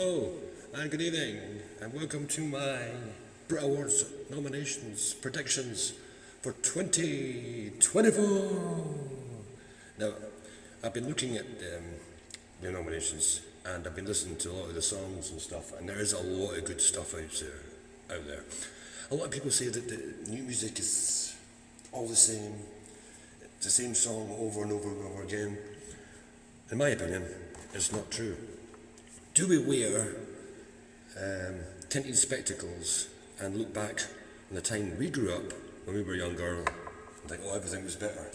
Hello, and good evening, and welcome to my Brit Awards nominations, predictions for 2024. Now, I've been looking at the nominations, and I've been listening to a lot of the songs and stuff, and there is a lot of good stuff out there. A lot of people say that the new music is all the same, it's the same song over and over and over again. In my opinion, it's not true. Do we wear tinted spectacles and look back on the time we grew up when we were younger and think, oh, everything was better?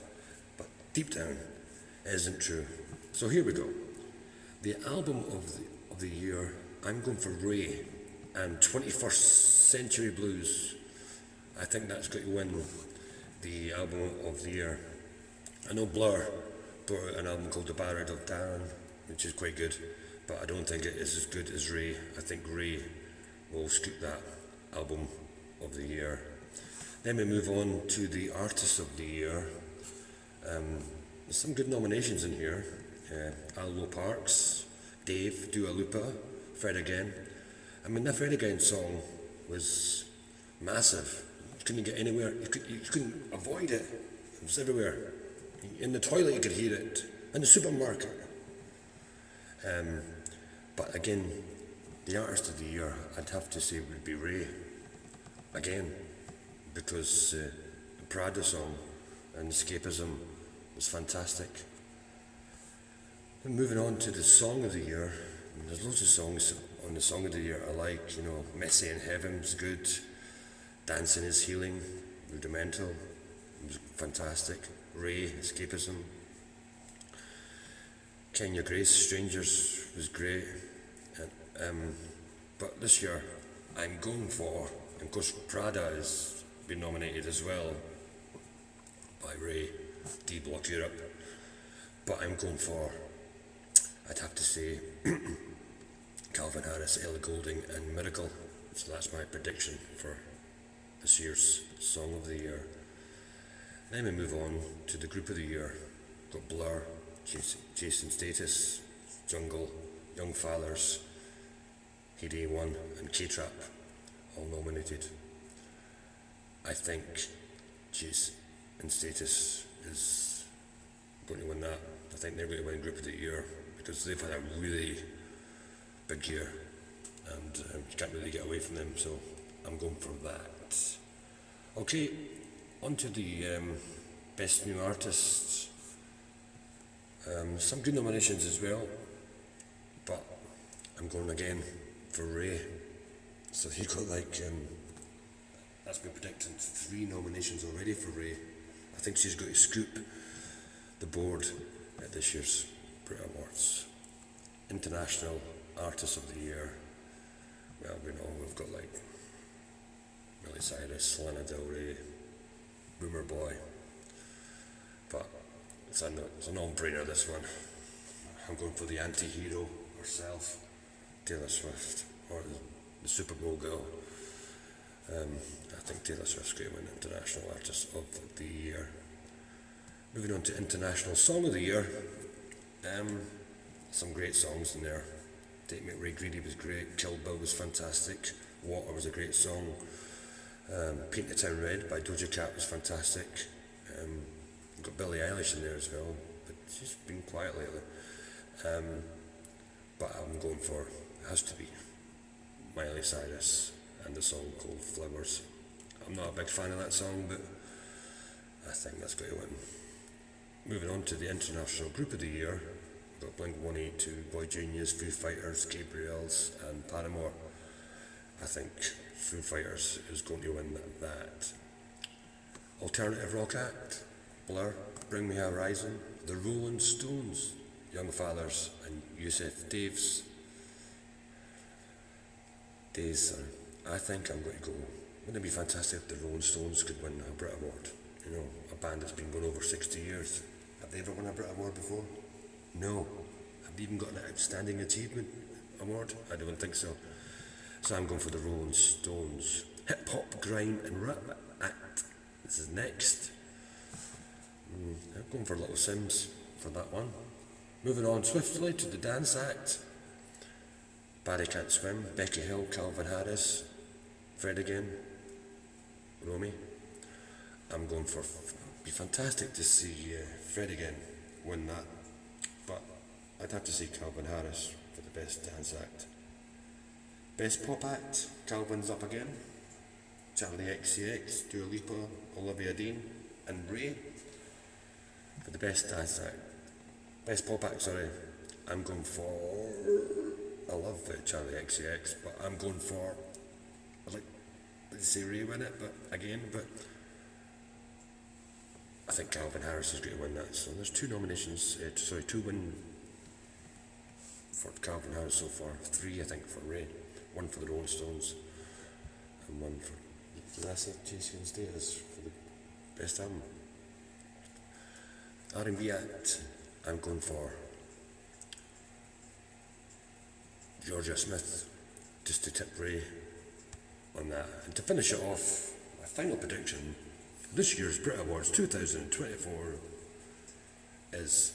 But deep down, it isn't true. So here we go. The album of the year, I'm going for Ray and 21st Century Blues. I think that's going to win the album of the year. I know Blur brought out an album called The Ballad of Darren, which is quite good, but I don't think it is as good as Ray. I think Ray will scoop that album of the year. Then we move on to the Artist of the Year. There's some good nominations in here. Allo Parks, Dave, Dua Lipa, Fred Again. I mean, that Fred Again song was massive. You couldn't get anywhere, you couldn't avoid it. It was everywhere. In the toilet you could hear it, in the supermarket. But again, the Artist of the Year, I'd have to say would be Ray. Again, because the Prada song and Escapism was fantastic. And moving on to the Song of the Year, there's loads of songs on the Song of the Year I like, you know, Messy in Heaven's good, Dancing is Healing, Rudimental, it was fantastic, Ray, Escapism, Kenya Grace, Strangers was great, but this year I'm going for, and of course Prada has been nominated as well by Ray, D Block Europe, but I'm going for, I'd have to say, Calvin Harris, Ellie Goulding and Miracle. So that's my prediction for this year's Song of the Year. Then we move on to the Group of the Year. Got Blur, Jason Status, Jungle, Young Fathers, Heyday One and K-Trap, all nominated. I think Jason Status is going to win that. I think they're going to win Group of the Year because they've had a really big year and you can't really get away from them, so I'm going for that. Okay, on to the Best New Artists. Some good nominations as well, but I'm going again for Ray. So you got that's been predicting 3 nominations already for Ray. I think she's going to scoop the board at this year's Brit Awards. International Artist of the Year. Well, we know we've got like Miley Cyrus, Lana Del Rey, Boomer Boy, but it's a non-brainer, this one. I'm going for the anti-hero herself, Taylor Swift, or the Super Bowl girl. I think Taylor Swift's going to win International Artist of the Year. Moving on to International Song of the Year. Some great songs in there. Take Me Ray Greedy was great, Kill Bill was fantastic, Water was a great song, Paint the Town Red by Doja Cat was fantastic. Got Billie Eilish in there as well, but she's been quiet lately. But I'm going for, it has to be Miley Cyrus and the song called Flowers. I'm not a big fan of that song, but I think that's going to win. Moving on to the International Group of the Year, we've got Blink-182, Boy Genius, Foo Fighters, Gabriels and Paramore. I think Foo Fighters is going to win that. Alternative Rock Act, Blur, Bring Me Horizon, The Rolling Stones, Young Fathers and Yusuf Days. I think I'm going to go. Wouldn't it be fantastic if the Rolling Stones could win a Brit Award? You know, a band that's been going over 60 years. Have they ever won a Brit Award before? No. Have they even got an Outstanding Achievement Award? I don't think so. So I'm going for the Rolling Stones. Hip Hop, Grime and Rap Act. This is next. I'm going for Little Sims for that one. Moving on swiftly to the Dance Act. Barry Can't Swim, Becky Hill, Calvin Harris, Fred again, Romy. I'm going for, be fantastic to see Fred again win that, but I'd have to see Calvin Harris for the best dance act. Best pop act, Calvin's up again. Charlie XCX, Dua Lipa, Olivia Dean, and Ray for the best dance act. Best pop act, sorry. I'm going for, I love Charlie XCX, but I'm going for, I'd like to say Ray win it, but I think Calvin Harris is going to win that. So there's 2 nominations, 2 win for Calvin Harris so far, 3 I think for Ray, 1 for the Rolling Stones, and 1 for, did I say Jason Status for the best album? R&B act, I'm going for Georgia Smith, just to tip Ray on that. And to finish it off, my final prediction, this year's Brit Awards 2024 is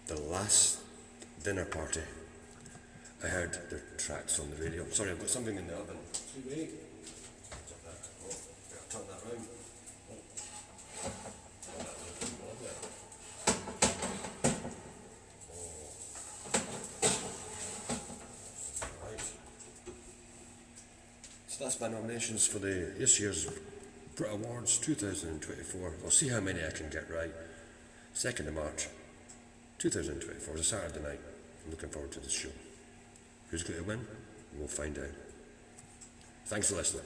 The Last Dinner Party. I heard their tracks on the radio. Sorry, I've got something in the oven. Wait. Oh, gotta turn that round. So that's my nominations for this year's Brit Awards 2024. I'll see how many I can get right. 2nd of March 2024 is a Saturday night. I'm looking forward to this show. Who's going to win? We'll find out. Thanks for listening.